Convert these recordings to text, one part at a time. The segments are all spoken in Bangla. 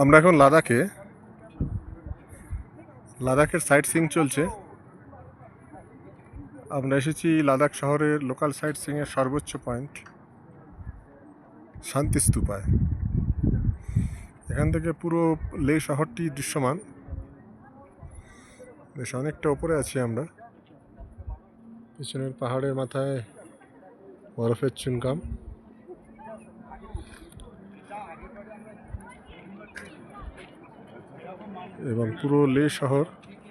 আমরা এখন লাদাখের সাইট সিইং চলছে। আমরা এসেছি লাদাখ শহরের লোকাল সাইট সিইংয়ের সর্বোচ্চ পয়েন্ট শান্তিস্তূপায়। এখান থেকে পুরো লে শহরটি দৃশ্যমান। বেশ অনেকটা উপরে আছি আমরা। পিছনের পাহাড়ের মাথায় বরফের চুনকাম। এবং পুরো লে শহর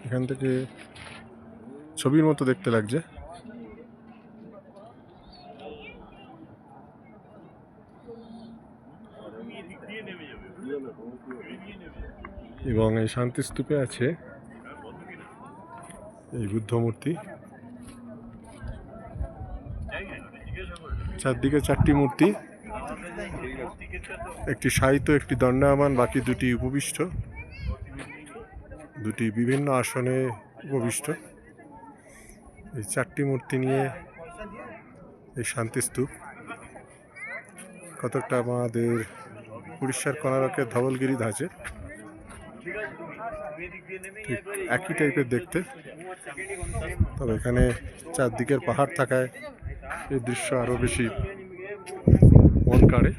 এখান থেকে ছবির মতো দেখতে লাগছে। এবং এই শান্তিস্তূপে আছে এই বুদ্ধ মূর্তি। চারদিকে চারটি মূর্তি, একটি শায়িত, একটি দণ্ডায়মান, বাকি দুটি উপবিষ্ট, দুটি বিভিন্ন আসনে উপবিষ্ট। এই চারটি মূর্তি নিয়ে এই শান্তিস্তূপ কতকটা আমাদের উড়িষ্যার কোনারকের ধবলগিরি ধাঁচে, ঠিক একই টাইপের দেখতে। তবে এখানে চারদিকের পাহাড় থাকায় এই দৃশ্য আরো বেশি মন কাড়ে।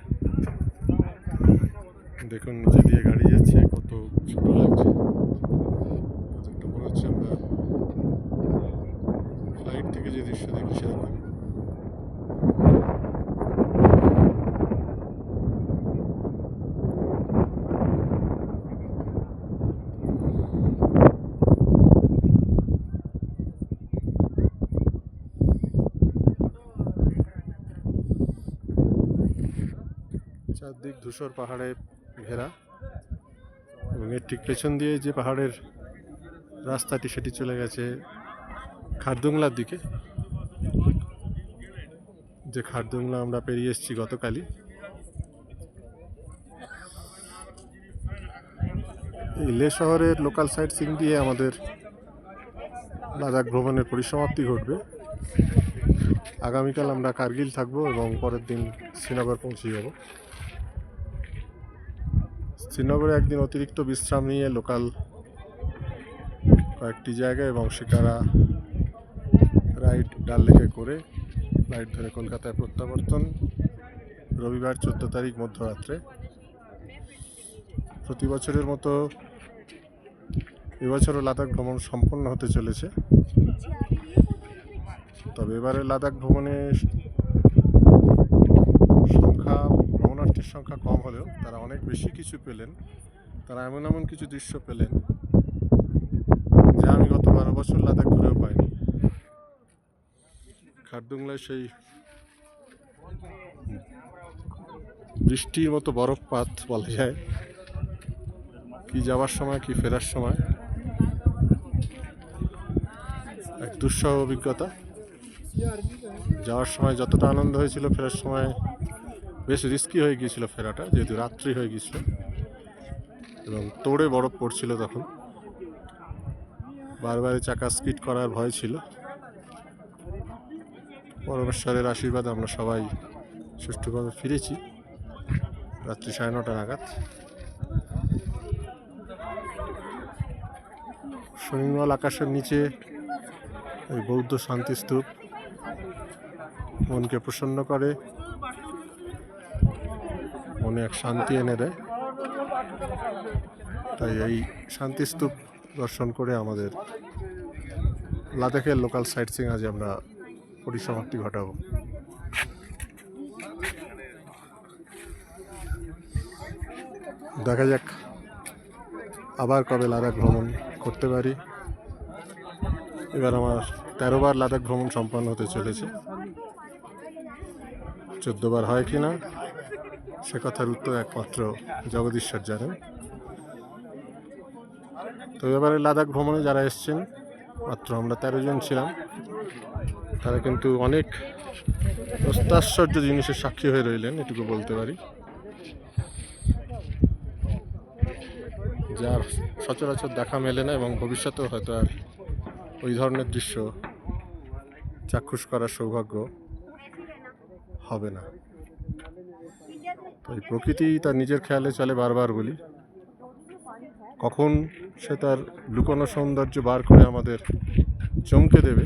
দেখুন নিচে দিয়ে গাড়ি যাচ্ছে, কত ছোট লাগছে। কতটা মনে হচ্ছে আমরা ফ্লাইট থেকে যে দৃশ্য দেখি সেরকম। চারদিক ধূসর পাহাড়ে ঘেরা, এবং এর ঠিক পেছন দিয়ে যে পাহাড়ের রাস্তাটি সেটি চলে গেছে খারদুংলার দিকে। যে খারদুংলা আমরা পেরিয়ে এসেছি গতকালই। এই লে শহরের লোকাল সাইট সিইং দিয়ে আমাদের লাদাখ ভ্রমণের পরিসমাপ্তি ঘটবে। আগামীকাল আমরা কার্গিল থাকবো এবং পরের দিন শ্রীনগর পৌঁছে যাব। শ্রীনগরে একদিন অতিরিক্ত বিশ্রাম নিয়ে লোকাল কয়েকটি জায়গা এবং শিকারা রাইড ডাল লেকে করে ফ্লাইট ধরে কলকাতায় প্রত্যাবর্তন রবিবার 14 তারিখ মধ্যরাত্রে। প্রতি বছরের মতো এবছরও লাদাখ ভ্রমণ সম্পন্ন হতে চলেছে। তবে এবারে লাদাখ ভ্রমণের ভ্রমণার্থীর সংখ্যা কম হলেও তারা অনেক বেশি কিছু পেলেন। তারা এমন এমন কিছু দৃশ্য পেলেন যা আমি গত 12 বছর লাদাখ ঘুরেও পাইনি। খারদুংলায় সেই বৃষ্টির মতো বরফপাত বলা যায়, কি যাওয়ার সময় কি ফেরার সময় এক দুঃসহ অভিজ্ঞতা। যাওয়ার সময় যতটা আনন্দ হয়েছিল, ফেরার সময় বেশ রিস্কি হয়ে গিয়েছিল ফেরাটা, যেহেতু রাত্রি হয়ে গিয়েছিল এবং তোড়ে বরফ পড়ছিল। তখন বারবারে চাকা স্কিড করার ভয় ছিল। পরমেশ্বরের আশীর্বাদ আমরা সবাই সুষ্ঠুভাবে ফিরেছি রাত্রি 9:30 নাগাদ। সুনির্মল আকাশের নিচে এই বৌদ্ধ শান্তিস্তূপ মনকে প্রসন্ন করে, মনে এক শান্তি এনে দেয়। তাই এই শান্তিস্তূপ দর্শন করে আমাদের লাদাখের লোকাল সাইট সিইং আজ আমরা পরিসমাপ্তি ঘটাবো। দেখা যাক আবার কবে লাদাখ ভ্রমণ করতে পারি। এবার আমার 13 বার লাদাখ ভ্রমণ সম্পন্ন হতে চলেছে। 14 বার হয় কিনা সে কথার উত্তর একমাত্র জগদীশ্বর জানেন। তো এবারে লাদাখ ভ্রমণে যারা এসছেন, মাত্র আমরা 13 জন ছিলাম, তারা কিন্তু অনেক অত্যাশ্চর্য জিনিসের সাক্ষী হয়ে রইলেন, এটুকু বলতে পারি, যার সচরাচর দেখা মেলে না এবং ভবিষ্যতেও হয়তো আর ওই ধরনের দৃশ্য চাক্ষুষ করার সৌভাগ্য হবে না। তাই প্রকৃতি তার নিজের খেয়ালে চলে বারবার বলি, কখন সে তার লুকোনো সৌন্দর্য বার করে আমাদের চমকে দেবে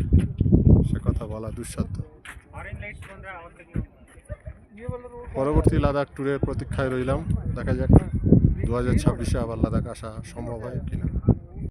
সে কথা বলা দুঃসাধ্য। পরবর্তী লাদাখ ট্যুরের প্রতীক্ষায় রইলাম, দেখা যাক 2026-এ আবার লাদাখ আসা সম্ভব হয় কিনা।